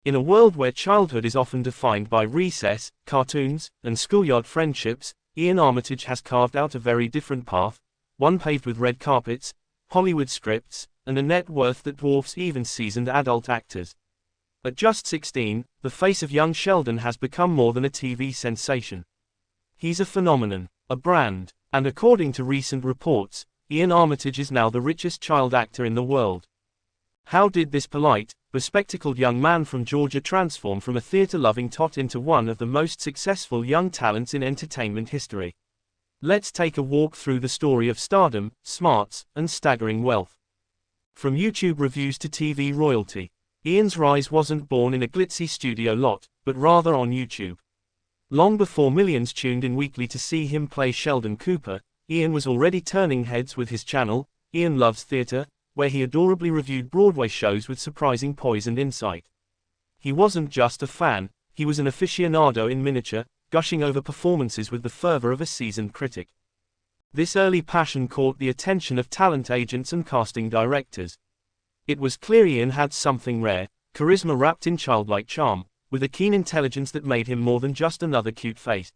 In a world where childhood is often defined by recess, cartoons, and schoolyard friendships, Iain Armitage has carved out a very different path, one paved with red carpets, Hollywood scripts, and a net worth that dwarfs even seasoned adult actors. At just 16, the face of young Sheldon has become more than a TV sensation. He's a phenomenon, a brand, and according to recent reports, Iain Armitage is now the richest child actor in the world. How did this polite, bespectacled young man from Georgia transform from a theater-loving tot into one of the most successful young talents in entertainment history? Let's take a walk through the story of stardom, smarts, and staggering wealth. From YouTube reviews to TV royalty, Iain's rise wasn't born in a glitzy studio lot, but rather on YouTube. Long before millions tuned in weekly to see him play Sheldon Cooper, Iain was already turning heads with his channel, Iain Loves Theatre, where he adorably reviewed Broadway shows with surprising poise and insight. He wasn't just a fan, he was an aficionado in miniature, gushing over performances with the fervor of a seasoned critic. This early passion caught the attention of talent agents and casting directors. It was clear Iain had something rare, charisma wrapped in childlike charm, with a keen intelligence that made him more than just another cute face.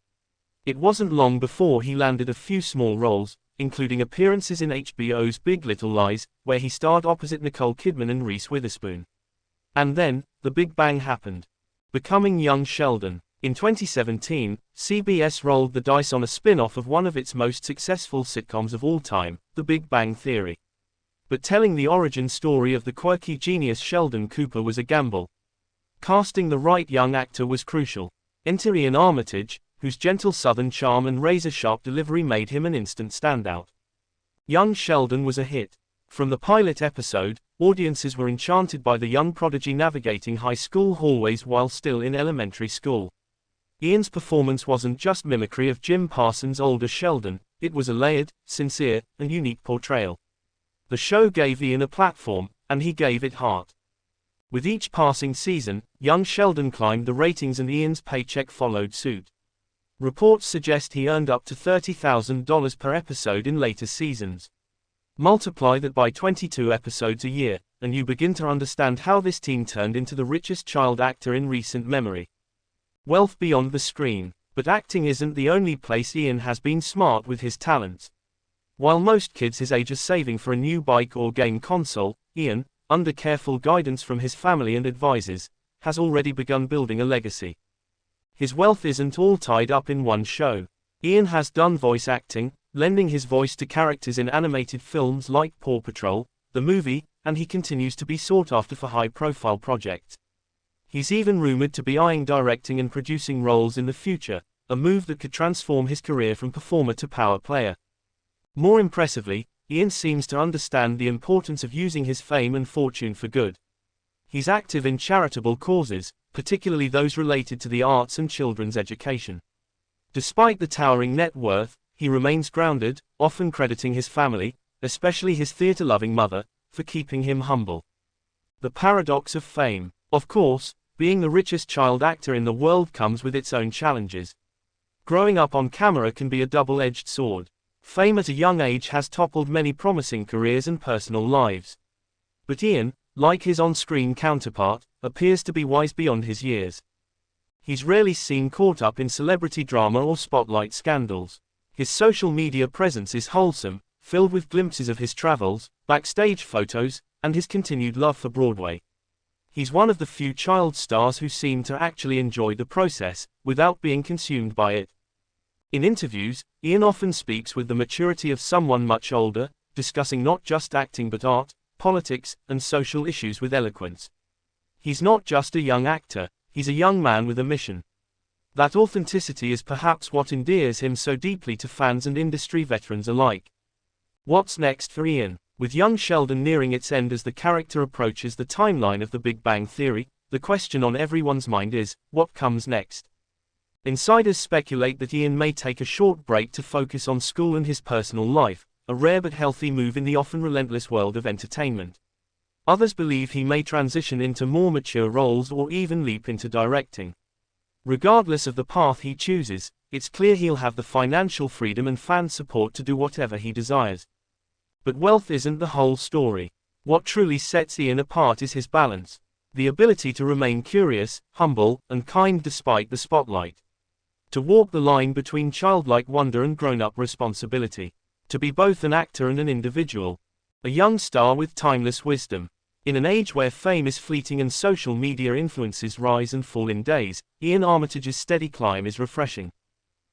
It wasn't long before he landed a few small roles, including appearances in HBO's Big Little Lies, where he starred opposite Nicole Kidman and Reese Witherspoon. And then, the Big Bang happened. Becoming young Sheldon. In 2017, CBS rolled the dice on a spin-off of one of its most successful sitcoms of all time, The Big Bang Theory. But telling the origin story of the quirky genius Sheldon Cooper was a gamble. Casting the right young actor was crucial. Enter Iain Armitage, whose gentle southern charm and razor-sharp delivery made him an instant standout. Young Sheldon was a hit. From the pilot episode, audiences were enchanted by the young prodigy navigating high school hallways while still in elementary school. Iain's performance wasn't just mimicry of Jim Parsons' older Sheldon, it was a layered, sincere, and unique portrayal. The show gave Iain a platform, and he gave it heart. With each passing season, young Sheldon climbed the ratings and Iain's paycheck followed suit. Reports suggest he earned up to $30,000 per episode in later seasons. Multiply that by 22 episodes a year, and you begin to understand how this teen turned into the richest child actor in recent memory. Wealth beyond the screen. But acting isn't the only place Iain has been smart with his talents. While most kids his age are saving for a new bike or game console, Iain, under careful guidance from his family and advisors, has already begun building a legacy. His wealth isn't all tied up in one show. Iain has done voice acting, lending his voice to characters in animated films like Paw Patrol, the movie, and he continues to be sought after for high-profile projects. He's even rumored to be eyeing directing and producing roles in the future, a move that could transform his career from performer to power player. More impressively, Iain seems to understand the importance of using his fame and fortune for good. He's active in charitable causes, particularly those related to the arts and children's education. Despite the towering net worth, he remains grounded, often crediting his family, especially his theater-loving mother, for keeping him humble. The paradox of fame. Of course, being the richest child actor in the world comes with its own challenges. Growing up on camera can be a double-edged sword. Fame at a young age has toppled many promising careers and personal lives. But Iain, like his on-screen counterpart, appears to be wise beyond his years. He's rarely seen caught up in celebrity drama or spotlight scandals. His social media presence is wholesome, filled with glimpses of his travels, backstage photos, and his continued love for Broadway. He's one of the few child stars who seem to actually enjoy the process, without being consumed by it. In interviews, Iain often speaks with the maturity of someone much older, discussing not just acting but art, politics, and social issues with eloquence. He's not just a young actor, he's a young man with a mission. That authenticity is perhaps what endears him so deeply to fans and industry veterans alike. What's next for Iain? With young Sheldon nearing its end as the character approaches the timeline of the Big Bang Theory, the question on everyone's mind is, what comes next? Insiders speculate that Iain may take a short break to focus on school and his personal life, a rare but healthy move in the often relentless world of entertainment. Others believe he may transition into more mature roles or even leap into directing. Regardless of the path he chooses, it's clear he'll have the financial freedom and fan support to do whatever he desires. But wealth isn't the whole story. What truly sets Iain apart is his balance. The ability to remain curious, humble, and kind despite the spotlight. To walk the line between childlike wonder and grown-up responsibility. To be both an actor and an individual. A young star with timeless wisdom. In an age where fame is fleeting and social media influences rise and fall in days, Iain Armitage's steady climb is refreshing.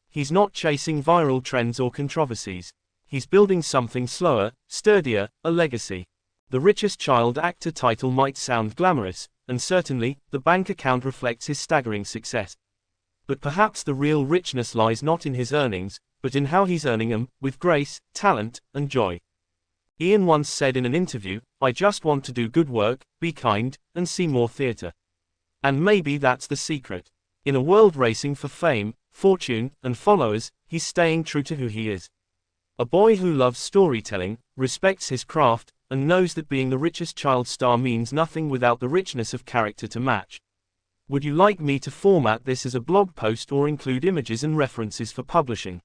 He's not chasing viral trends or controversies. He's building something slower, sturdier, a legacy. The richest child actor title might sound glamorous, and certainly, the bank account reflects his staggering success. But perhaps the real richness lies not in his earnings, but in how he's earning them, with grace, talent, and joy. Iain once said in an interview, "I just want to do good work, be kind, and see more theatre." And maybe that's the secret. In a world racing for fame, fortune, and followers, he's staying true to who he is. A boy who loves storytelling, respects his craft, and knows that being the richest child star means nothing without the richness of character to match. Would you like me to format this as a blog post or include images and references for publishing?